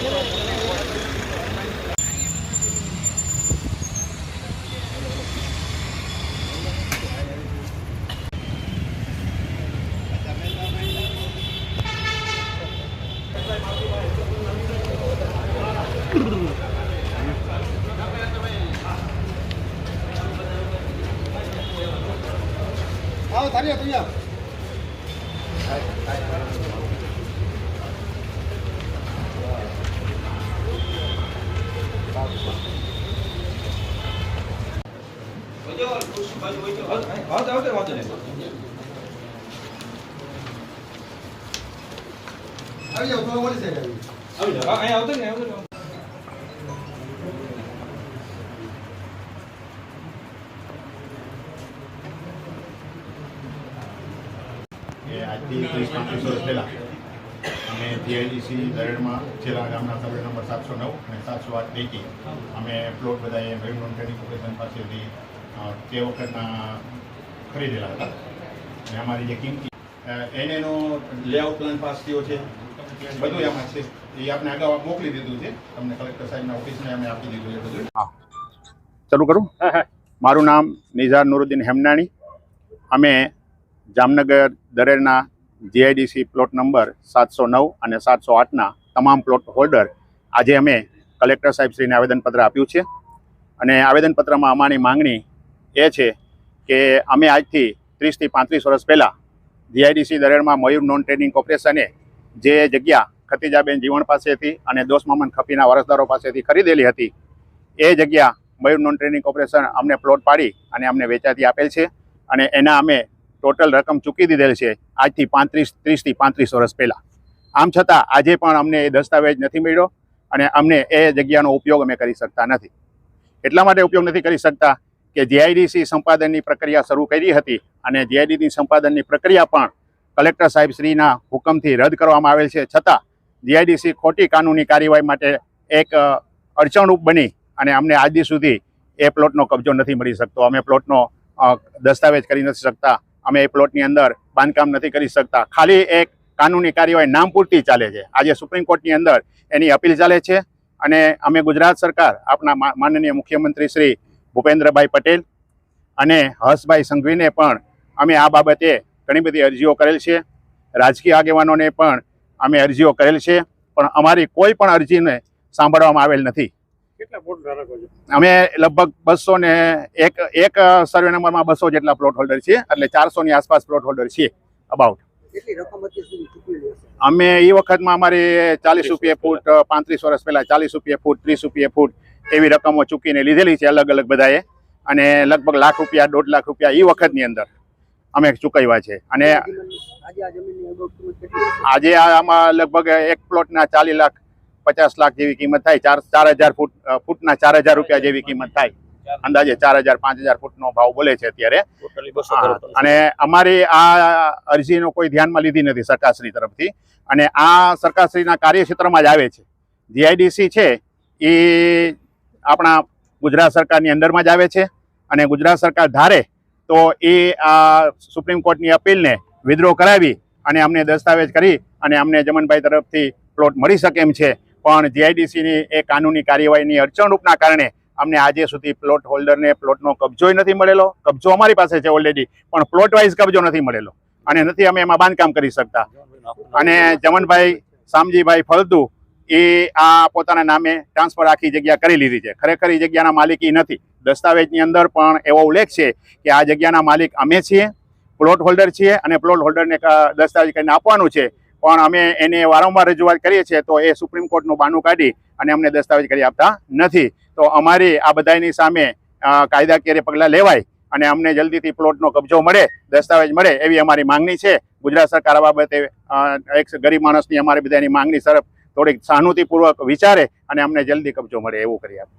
आओ थारिया भैया આજથી 30-35 વર્ષ પહેલાં અમે જીઆઈડીસી દરેડમાં છેલ્લા ગામના સર્વે નંબર 709 અને 708 પૈકી અમે પ્લોટ બધાએ મયુર ટ્રેનિંગ કોર્પોરેશન પાસેથી તે વખતના ખરીદેલા હતા અને અમારી જે કિંમતી એનો લેઆઉટ પ્લાન પાસ થયો છે, બધું એમાં છે. એ આપણે અગાઉ મોકલી દીધું છે તમને, કલેક્ટર સાહેબના ઓફિસને અમે આપી દીધું છે બધું. હા, ચાલુ કરું. મારું નામ નિઝાર નુરુદ્દીન હેમનાણી. અમે જામનગર દરેડના જીઆઈડીસી પ્લોટ નંબર 709 અને 708ના તમામ પ્લોટ હોલ્ડર આજે અમે કલેક્ટર સાહેબશ્રીને આવેદનપત્ર આપ્યું છે. અને આવેદનપત્રમાં અમારી માંગણી એ છે કે અમે આજથી 30થી 35 વર્ષ પહેલાં જીઆઈડીસી દરેડમાં મયુર નોન ટ્રેડિંગ કોર્પોરેશને જે જગ્યા ખતીજાબેન જીવણ પાસેથી અને દોસ્ત મામન ખપીના વારસદારો પાસેથી ખરીદેલી હતી, એ જગ્યા મયુર નોન ટ્રેડિંગ કોર્પોરેશન અમને પ્લોટ પાડી અને અમને વેચાતી આપેલ છે. અને એના અમે ટોટલ રકમ ચૂકી દીધેલ છે આજથી 30થી 35 વર્ષ પહેલાં. આમ છતાં આજે પણ અમને એ દસ્તાવેજ નથી મળ્યો અને અમને એ જગ્યાનો ઉપયોગ અમે કરી શકતા નથી. એટલા માટે ઉપયોગ નથી કરી શકતા કે જીઆઈડીસી સંપાદનની પ્રક્રિયા શરૂ કરી હતી અને જીઆઈડીસી સંપાદનની પ્રક્રિયા પણ કલેક્ટર સાહેબશ્રીના હુકમથી રદ કરવામાં આવેલ છે. છતાં જીઆઈડીસી ખોટી કાનૂની કાર્યવાહી માટે એક અડચણરૂપ બની અને અમને આજ દી સુધી એ પ્લોટનો કબજો નથી મળી શકતો. અમે પ્લોટનો દસ્તાવેજ કરી નથી શકતા, અમે એ પ્લોટની અંદર બાંધકામ નથી કરી શકતા. ખાલી એક કાનૂની કાર્યવાહી નામ પૂરતી ચાલે છે. આજે સુપ્રીમ કોર્ટની અંદર એની અપીલ ચાલે છે અને અમે ગુજરાત સરકાર, આપણા માનનીય મુખ્યમંત્રી શ્રી ભૂપેન્દ્રભાઈ પટેલ અને હર્ષભાઈ સંઘવીને પણ અમે આ બાબતે ઘણી બધી અરજીઓ કરેલ છે. રાજકીય આગેવાનોને પણ અમે અરજીઓ કરેલ છે, પણ અમારી કોઈ પણ અરજીને સાંભળવામાં આવેલ નથી. અમે લગભગ 201 એક સર્વે નંબરમાં 200 જેટલા પ્લોટ હોલ્ડર છીએ, એટલે 400 ની આસપાસ પ્લોટ હોલ્ડર છીએ અબાઉટ. અમે એ વખતમાં અમારી 40 રૂપિયા ફૂટ 35 વર્ષ પહેલા 40 રૂપિયા ફૂટ 30 રૂપિયા ફૂટ એવી રકમો ચૂકીને લીધેલી છે અલગ અલગ બધાએ, અને લગભગ ₹1 લાખ 1.5 લાખ એ વખતની અંદર અમે ચૂકવ્યા છે. અને આજે આમાં લગભગ એક પ્લોટના 40 લાખ 50 લાખ જેવી કિંમત થાય. 4000 ફૂટના 4000 રૂપિયા જેવી કિંમત થાય. અંદાજે 4000 5000 ફૂટનો ભાવ બોલે છે અત્યારે. અને અમારી આ અરજીનો કોઈ ધ્યાનમાં લીધી નથી સરકારશ્રી તરફથી, અને આ સરકારશ્રીના કાર્યક્ષેત્રમાં જ આવે છે. જીઆઈડીસી છે એ આપણા ગુજરાત સરકારની અંદરમાં જ આવે છે, અને ગુજરાત સરકાર ધારે તો એ આ સુપ્રીમ કોર્ટની અપીલને વિદ્રોહ કરાવી અને અમને દસ્તાવેજ કરી અને અમને જમનભાઈ તરફથી પ્લોટ મળી શકે એમ છે. પણ જીઆઈડીસીની એ કાનૂની કાર્યવાહીની અડચણરૂપના કારણે અમને આજે સુધી પ્લોટ હોલ્ડરને પ્લોટનો કબજોય નથી મળેલો. કબજો અમારી પાસે છે ઓલરેડી, પણ પ્લોટ વાઇઝ કબજો નથી મળેલો અને નથી અમે એમાં બાંધકામ કરી શકતા. અને જમનભાઈ શામજીભાઈ ફળદુ એ આ પોતાના નામે ટ્રાન્સફર આખી જગ્યા કરી લીધી છે. ખરેખર એ જગ્યાના માલિક એ નથી. દસ્તાવેજની અંદર પણ એવો ઉલ્લેખ છે કે આ જગ્યાના માલિક અમે છીએ, પ્લોટ હોલ્ડર છીએ, અને પ્લોટ હોલ્ડરને દસ્તાવેજ કરીને આપવાનું છે. પણ અમે એને વારંવાર રજૂઆત કરીએ છીએ તો એ સુપ્રીમ કોર્ટનું બહાનું કાઢી અને અમને દસ્તાવેજ કરી આપતા નથી. તો અમારી આ બધાની સામે કાયદાકીય પગલાં લેવાય અને અમને જલ્દીથી પ્લોટનો કબજો મળે, દસ્તાવેજ મળે એવી અમારી માંગણી છે. ગુજરાત સરકાર આ બાબતે એક ગરીબ માણસની અમારી બધાની માંગણી તરફ થોડીક સહાનુભૂતિપૂર્વક વિચારે અને અમને જલ્દી કબજો મળે એવું કરી આપે.